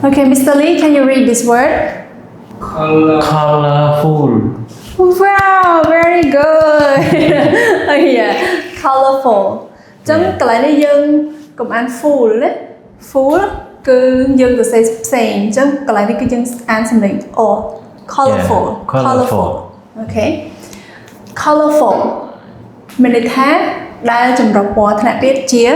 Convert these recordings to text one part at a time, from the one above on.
Okay, Mr. Lee, can you read this word? Colorful. Wow, very good. Oh yeah, colorful. Chẳng cái này là dân cùng ăn full đấy. Full cứ dân từ say chẳng cái này cứ dân ăn xong rồi colorful. Yeah, colorful. Okay. Colorful. Mình để thấy đã chấm đọc qua thằng biết chia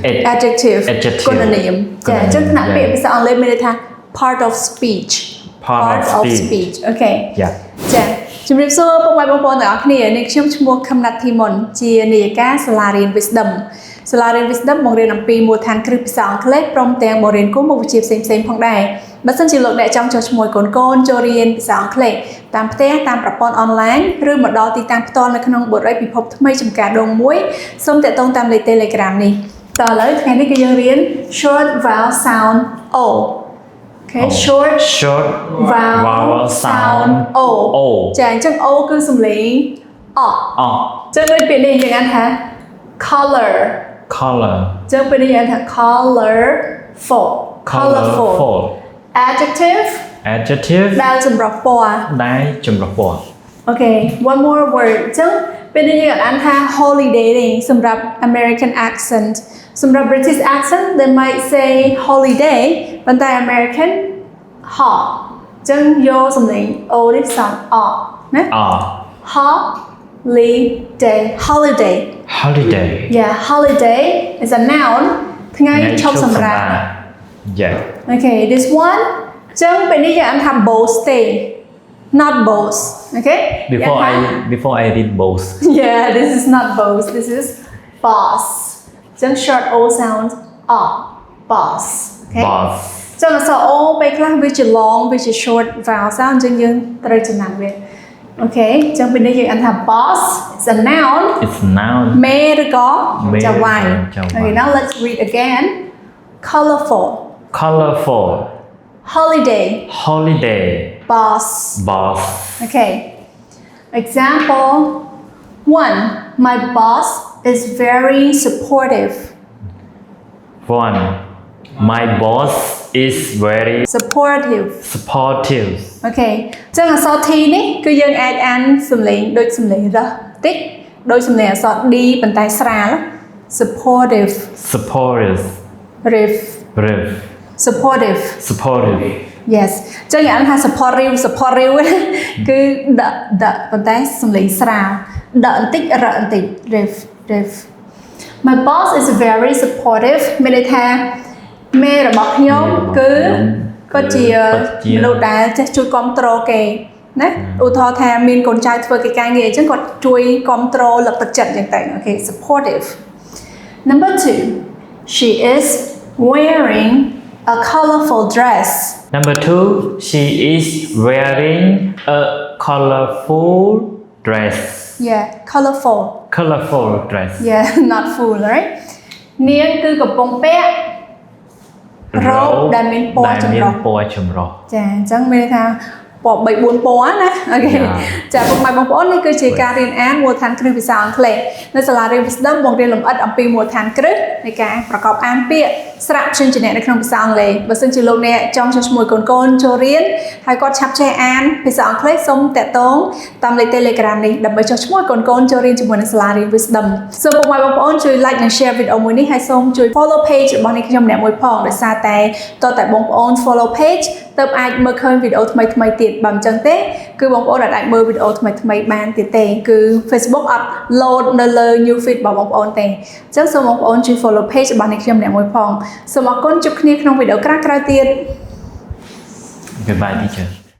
adjective. Con là niệm. Dạ, chẳng thằng biết bisa anh lên mình để thấy part of speech. Part of speech. Okay. Yeah. ចាជំរាបសួរពុកម៉ែបងប្អូនទាំងអស់គ្នានេះខ្ញុំឈ្មោះខំណាត់ធីមុនជានាយិកាសាលារៀន Wisdom សាលារៀន Wisdom បង្រៀនអំពីមូលដ្ឋានគ្រឹះភាសាអង់គ្លេសព្រមទាំងបង្រៀនគោលមុខវិជ្ជាផ្សេងៗផងដែរបើសិនជាលោកអ្នកចង់ចុះឈ្មោះកូនចូលរៀនភាសាអង់គ្លេសតាមផ្ទះតាមប្រព័ន្ធអនឡាញឬមកដល់ទីតាំងផ្ទាល់នៅក្នុងបុរីពិភពថ្មីចំការដងមួយសូមតាក់ទងតាមលេខ Telegram នេះតឥឡូវថ្ងៃនេះគឺយើងរៀន short vowel sound o Okay, short vowel sound o ចាអញ្ចឹង o គឺសំឡេងអចឹងដូចពាក្យនេះយើងអានថា color ចឹងពាក្យនេះយើងអានថា colorful adjective ដែលចម្រុះពណ៌ Okay, one more word ចឹងពេលនេះយើងអានថា holiday នេះសម្រាប់ American accent សម្រាប់ British accent they might say holiday ប៉ុន្តែ American hot ចឹងយកសំឡេង o នេះ sound ណា holiday yeah holiday is a noun ថ្ងៃឈប់សម្រាក Yeah. Okay, this one ចឹងពេលនេះយើងអានថា boss day not boss okay Before I read both. Yeah, this is not boss. This is boss. Just short O sound boss. Okay. Boss. So O ពេលខ្លះវាជា long វាជា short vowel sound អញ្ចឹងយើងត្រូវចំណាំវា Okay. អញ្ចឹងពេលនេះយើងអានថា boss is a noun. It's a noun. មេឬក៏ចៅហ្វាយ Okay, now let's read again. Colorful. Holiday. Boss. Okay. Example 1. My boss is very supportive. 1. My boss is very Supportive. Okay. ចឹងអក្សរ T នេះគឺយើងអាចអានសំឡេងដូចសំឡេងរះតិចដូចសំឡេងអក្សរ D ប៉ុន្តែស្រាល supportive. Yes ចឹងយើងអានថា supportive គឺដប៉ុន្តែសំឡេងស្រាលដបន្តិចរបន្តិច riff My boss is very supportive មានន័យថាមេរបស់ខ្ញុំគឺគាត់ជាមនុស្សដែលចេះជួយគ្រប់គ្រងគេណាឧទាហរណ៍ថាមានកូនចៅធ្វើកិច្ចការងារអញ្ចឹងគាត់ជួយគ្រប់គ្រងលើកទឹកចិត្តអញ្ចឹងទៅ Okay supportive Number 2 She is wearing a colorful dress. Number 2, she is wearing a colorful dress. Yeah, colorful. Yeah, not full, right? នាងគឺកំពុងពាក់រ៉ូបដែលមានពណ៌ចម្រុះចាអញ្ចឹងមានន័យថាពណ៌3 4ពណ៌ណាអូខេចាពុកម៉ែបងប្អូននេះគឺជាការរៀនអានមូលដ្ឋានគ្រឹះភាសាអង់គ្លេសនៅសាលារៀន Wisdom បង្រៀនលម្អិតអំពីមូលដ្ឋានគ្រឹះនៃការប្រកបអានពាក្យស្រៈព្យញ្ជនៈនៅក្នុងភាសាអង់គ្លេសបើសិនជាលោកអ្នកចង់ចុះឈ្មោះកូនចូលរៀនហើយគាត់ឆាប់ចេះអានភាសាអង់គ្លេសសូមតាក់ទងតាមលេខ Telegram នេះដើម្បីចុះឈ្មោះកូនចូលរៀនជាមួយនឹងសាលារៀន Wisdom សូមពុកម៉ែបងប្អូនជួយ like និង share វីដេអូមួយនេះហើយសូមជួយ follow page របស់នេះខ្ញុំម្នាក់មួយផងដោយសារតែតើតែបងប្អូន follow page ទើបអាចមើលឃើញវីដេអូថ្មីៗទៀតបើមិនចឹងទេគឺបងប្អូនអាចមើលវីដេអូថ្មីៗបានទៀតទេគឺ Facebook អត់ load នៅលើ new feed របស់បងប្អូនទេអញ្ចឹងសូមបងប្អូនជួយ follow page របស់នេះខ្ញុំម្នាក់មួយផងសូមអរគុណជួបគ្នាក្នុងវីដេអូក្រោយៗទៀត Goodbye teacher